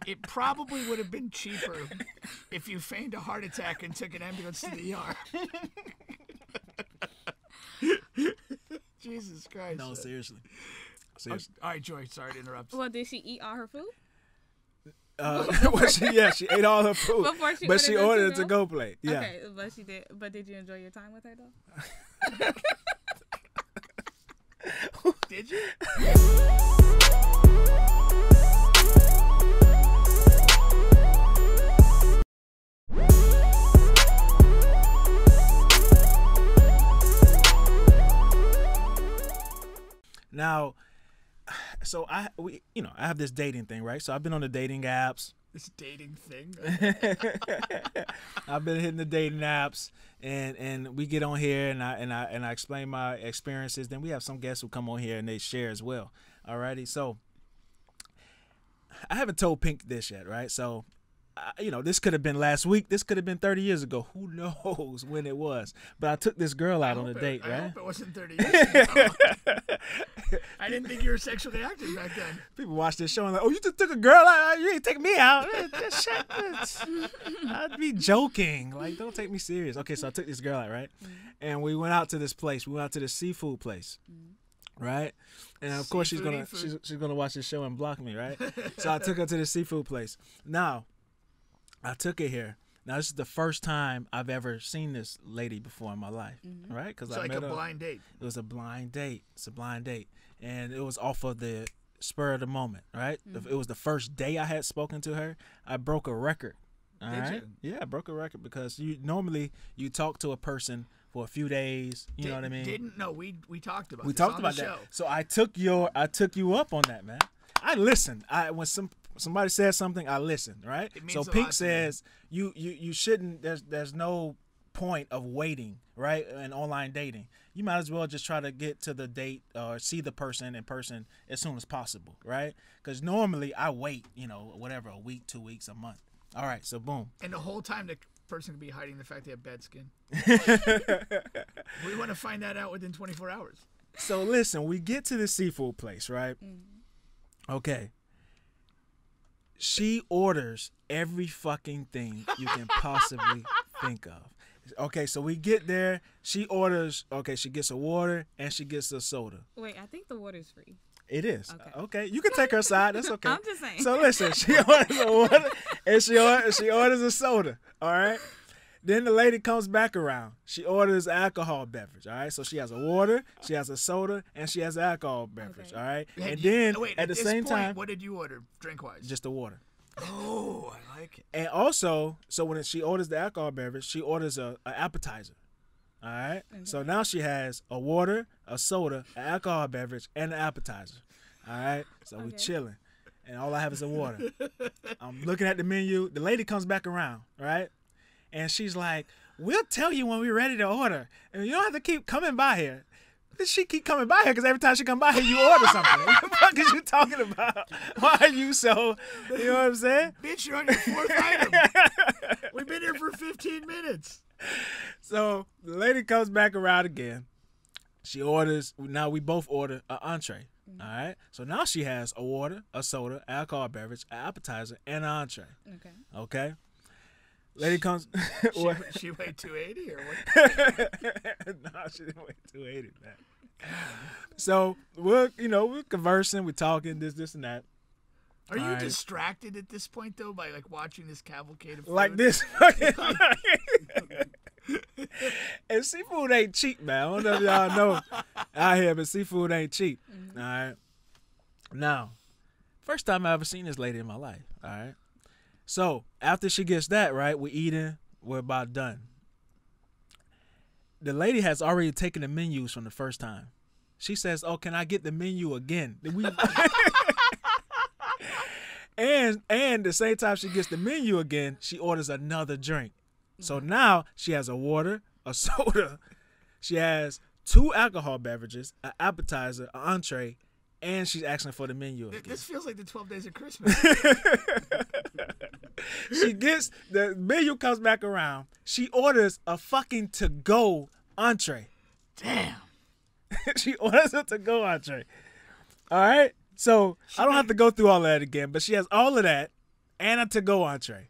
It probably would have been cheaper if you feigned a heart attack and took an ambulance to the ER. Jesus Christ. No, seriously. All right, Joy. Sorry to interrupt. Well, did she eat all her food? She ate all her food, Before but she ordered a to-go plate. Yeah. Okay, but she did. But did you enjoy your time with her though? Did you? Now, so I have this dating thing, right? So I've been on the dating apps. This dating thing. I've been hitting the dating apps, and we get on here, and I explain my experiences. Then we have some guests who come on here and they share as well. Alrighty, so I haven't told Pink this yet, right? So, this could have been last week. This could have been 30 years ago. Who knows when it was? But I took this girl out on a date, right? I hope it wasn't 30 years ago. I didn't think you were sexually active back then. People watch this show and like, oh, you just took a girl out? You ain't taking me out. I'd be joking. Like, don't take me serious. Okay, so I took this girl out, right? Mm-hmm. And we went out to this place. We went out to the seafood place. Mm-hmm. Right? And of course she's gonna watch this show and block me, right? So I took her to the seafood place. Now, I took her here. Now, this is the first time I've ever seen this lady before in my life, right? Because it's like a blind date. It was a blind date. It's a blind date. And it was off of the spur of the moment, right? Mm-hmm. It was the first day I had spoken to her. I broke a record. All right? Yeah, I broke a record because normally you talk to a person for a few days. You know what I mean? We talked about. We talked about that. So I took you up on that, man. I listened. When somebody says something, I listen, right? So Pink says you shouldn't. There's no point of waiting, right? And online dating, you might as well just try to get to the date or see the person in person as soon as possible, right? Because normally I wait, whatever, a week, 2 weeks, a month. All right, so boom. And the whole time the person could be hiding the fact they have bad skin. We want to find that out within 24 hours. So listen, we get to the seafood place, right? Okay. She orders every fucking thing you can possibly think of. Okay, so we get there. She orders, she gets a water and she gets a soda. Wait, I think the water's free. It is. Okay. You can take her side. That's okay. I'm just saying. So listen, she orders a water and she orders a soda. All right. Then the lady comes back around. She orders alcohol beverage. All right. So she has a water, she has a soda, and she has alcohol beverage. Okay. All right. And then at the same time, what did you order, drink wise? Just the water. Oh, I like it. And also, so when she orders the alcohol beverage, she orders an appetizer. All right. Okay. So now she has a water, a soda, an alcohol beverage, and an appetizer. All right. So we chilling, and all I have is a water. I'm looking at the menu. The lady comes back around, right? And she's like, "We'll tell you when we're ready to order, and you don't have to keep coming by here." She keep coming by here because every time she come by here, you order something. What the fuck is you talking about? Why are you so? You know what I'm saying? Bitch, you're on your fourth item. We've been here for 15 minutes. So the lady comes back around again. She orders. Now we both order an entree. All right. So now she has a water, a soda, alcohol beverage, an appetizer, and an entree. Okay. Lady comes. She weighed 280 or what? No, she didn't weigh 280, man. So we're conversing, we're talking, this and that. Are you distracted at this point though by watching this cavalcade of food? Like this? And seafood ain't cheap, man. I don't know if y'all know out here, but seafood ain't cheap. All right. Now, first time I ever seen this lady in my life. All right. So after she gets that, right, we're eating, we're about done. The lady has already taken the menus from the first time. She says, "Oh, can I get the menu again?" And the same time she gets the menu again, she orders another drink. So now she has a water, a soda, she has 2 alcohol beverages, an appetizer, an entree, and she's asking for the menu again. This feels like the 12 Days of Christmas. She gets, the menu comes back around. She orders a fucking to-go entree. Damn. She orders a to-go entree. All right? So I don't have to go through all of that again, but she has all of that, and a to-go entree.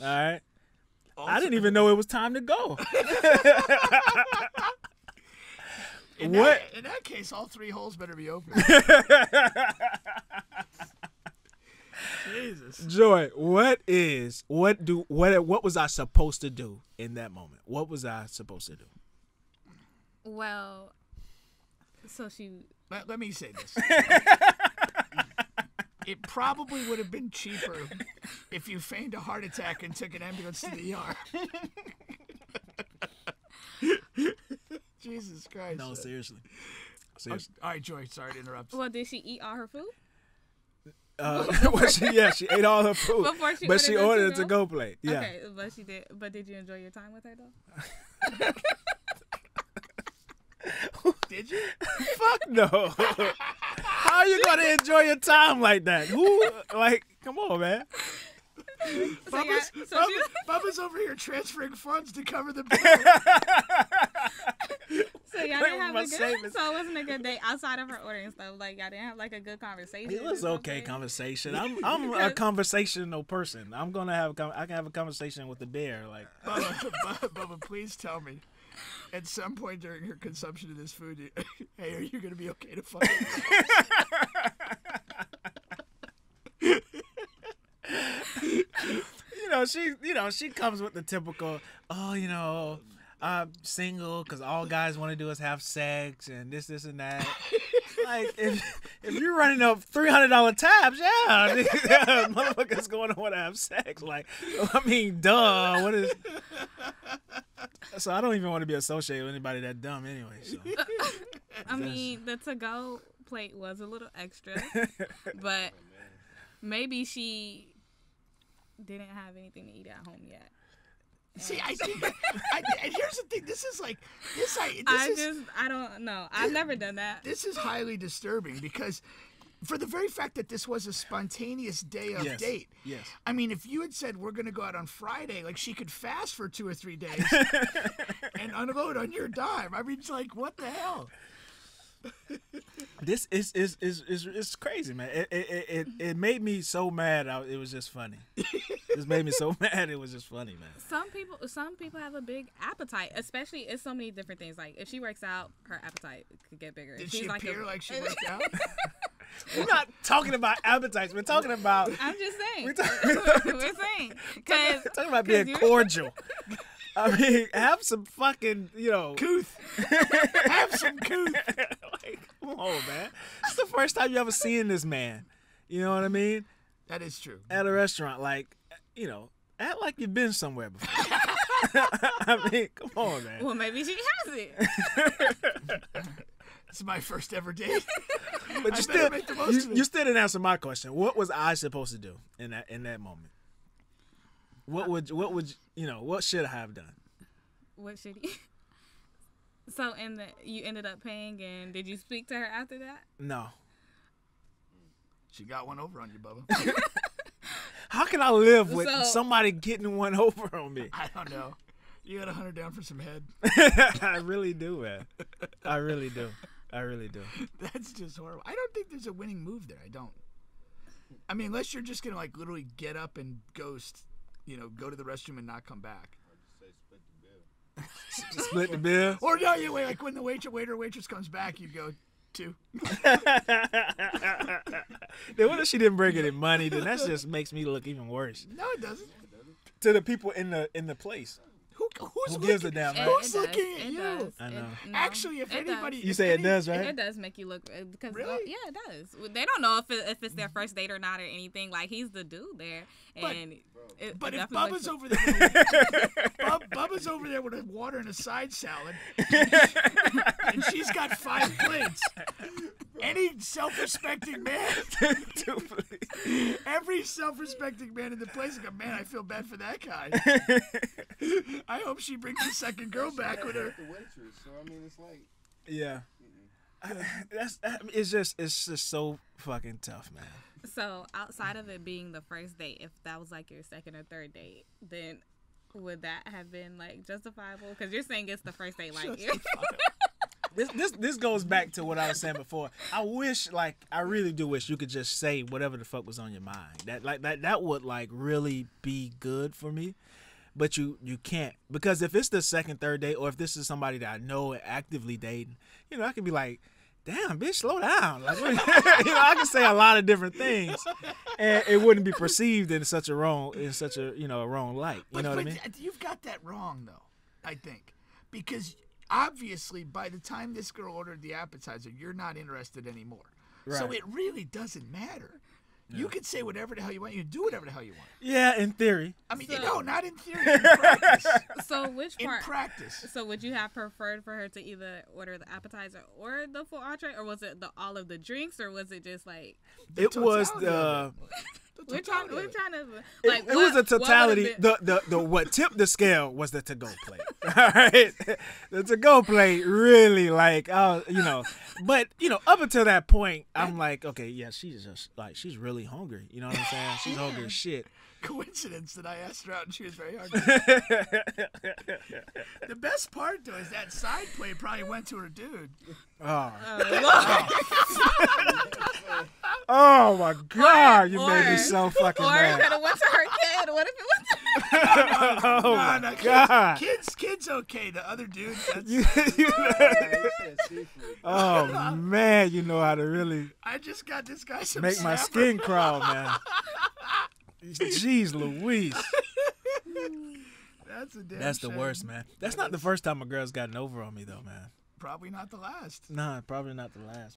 All right. Also, I didn't even know it was time to go. in What? that case, all 3 holes better be open. Jesus. Joy, what was I supposed to do in that moment? What was I supposed to do? Well, so she. Let me say this. It probably would have been cheaper if you feigned a heart attack and took an ambulance to the ER. Jesus Christ. No, seriously. All right, Joy, sorry to interrupt. Well, did she eat all her food? She ate all her food, Before but she ordered a to-go? to-go plate. Yeah. Okay, but she did. But did you enjoy your time with her though? Did you? Fuck no. How are you gonna enjoy your time like that? Who? Like, come on, man. Bubba's over here transferring funds to cover the bill. So y'all didn't have a good. So it wasn't a good day outside of her ordering stuff. Like y'all didn't have like a good conversation. It was or okay something? conversation. I'm a conversational person. I can have a conversation with the bear. Like, Bubba, please tell me. At some point during her consumption of this food, hey, are you gonna be okay to fuck it? She comes with the typical, I'm single because all guys want to do is have sex and this and that. Like, if you're running up $300 tabs, yeah, motherfuckers going to want to have sex. Like, I mean, duh. What is? So I don't even want to be associated with anybody that dumb anyway. So. I mean, the to-go plate was a little extra, but maybe she didn't have anything to eat at home yet. See, and here's the thing. This is like this. I don't know. I've never done that. This is highly disturbing because, for the very fact that this was a spontaneous day of date. Yes. I mean, if you had said we're gonna go out on Friday, like she could fast for 2 or 3 days and unload on your dime. I mean, it's like, what the hell? This is crazy, man. It made me so mad. It was just funny. This made me so mad. It was just funny, man. Some people have a big appetite, especially it's so many different things. Like if she works out, her appetite could get bigger. Did she appear like she worked out? We're not talking about appetites. We're talking about. I'm just saying. We're saying. Talking about being cordial. I mean, have some fucking, Couth. Have some couth. Like, come on, man. It's the first time you ever seen this man. You know what I mean? That is true. At a restaurant, like, act like you've been somewhere before. I mean, come on, man. Well, maybe she hasn't. It's my first ever date. But you still didn't answer my question. What was I supposed to do in that moment? What should I have done? What should he? So you ended up paying, and did you speak to her after that? No. She got one over on you, Bubba. How can I live with somebody getting one over on me? I don't know. You got 100 down for some head. I really do, man. I really do. That's just horrible. I don't think there's a winning move there. I don't. I mean, unless you're just gonna like literally get up and ghost. Go to the restroom and not come back. Or just say split the bill. Split the bill? Or no, you wait. Like when the waiter or waitress comes back, you go 2. Then what if she didn't bring any money? Then that just makes me look even worse. No, it doesn't. To the people in the place. Who gives a damn? Right? Who's looking at you? Does. I know. Actually, if anybody, you say it does, right? It does make you look because Really? yeah, it does. They don't know if it's their first date or not or anything. Like he's the dude there, and But if definitely Bubba's over there, Bubba's over there with a water and a side salad, and she's got 5 plates. Any self-respecting man, every self-respecting man in the place is like, man, I feel bad for that guy. I hope she brings the second girl back with her. The waitress, so I mean, it's like. Yeah. It's just so fucking tough, man. So outside of it being the first date, if that was like your second or third date, then would that have been like justifiable? Because you're saying it's the first date, like this goes back to what I was saying before. I really do wish you could just say whatever the fuck was on your mind. That would like really be good for me. But you can't, because if it's the second, third date, or if this is somebody that I know and actively dating, I can be like, damn, bitch, slow down. Like, I can say a lot of different things, and it wouldn't be perceived in such a wrong light. You know what I mean? You've got that wrong, though, I think. Because obviously, by the time this girl ordered the appetizer, you're not interested anymore. Right. So it really doesn't matter. Yeah. You can say whatever the hell you want. You can do whatever the hell you want. Yeah, in theory. I mean, not in theory. In practice. So which part? In practice. So would you have preferred for her to either order the appetizer or the full entree, or was it all of the drinks, or was it just like? It was the. We're trying to like. It was a totality. What tipped the scale was the to-go plate. All right, the to-go plate really like but up until that point, I'm like, okay, yeah, she's just like she's really hungry. You know what I'm saying? She's hungry as shit. Coincidence that I asked her out and she was very hungry. The best part though is that side plate probably went to her dude. Oh my God! You made me so fucking mad. Or it could have went to her kid. What if it went to? Oh my God! Kids okay. The other dude. Oh man, you know how to really. I just got this guy some. Make my skin crawl, man. Jeez Louise. That's the worst, man. That's not the first time a girl's gotten over on me, though, man. Probably not the last. Nah, probably not the last.